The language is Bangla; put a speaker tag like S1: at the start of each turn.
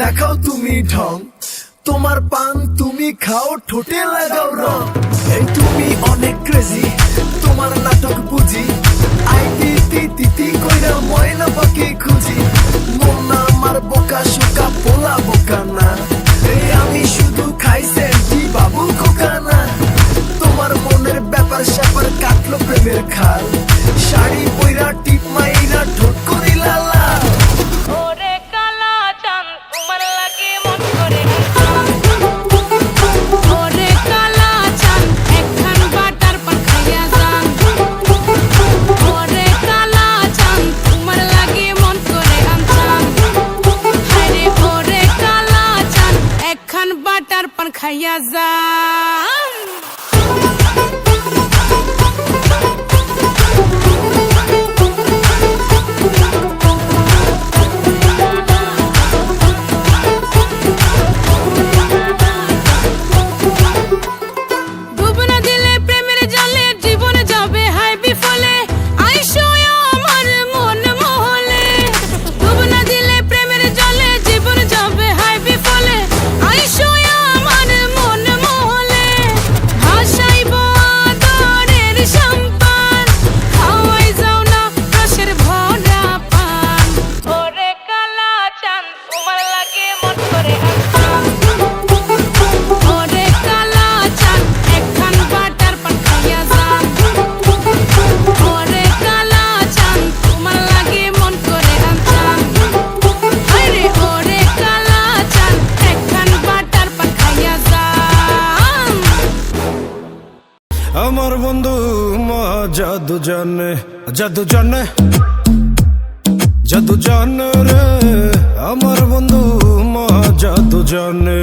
S1: দেখাও তুমি ঢং, তোমার পান তুমি খাও, ঠোঁটে লাগাও রং। এই তুমি অনেক ক্রেজি, তোমার নাটক বুঝি, আইটি তিতি কইরা ময়না পাখি খুঁজি। মন না আমার বোকা শোকা, পোলা বোকা না, এই আমি শুধু খাই সেন্টি বাবু খোকা না। তোমার মনের ব্যাপার স্যাপার কাটলো প্রেমের খাল, শাড়ি পইরা টিপ মাইরা ঠোঁট করিলা লাল।
S2: ওরে কালা চাঁদ তোমার লাগে মন করে, ওরে কালা চাঁদ একখান বাটার পান খাইয়া যান। ওরে কালা চাঁদ তোমার লাগে মন করে আনছান, হায়রে ওরে কালা চাঁদ একখান বাটার পান খাইয়া যান।
S3: আমার বন্ধু মহা জাদু জানে, জাদু জানে, জাদু জানে রে। আমার বন্ধু মহা জাদু জানে।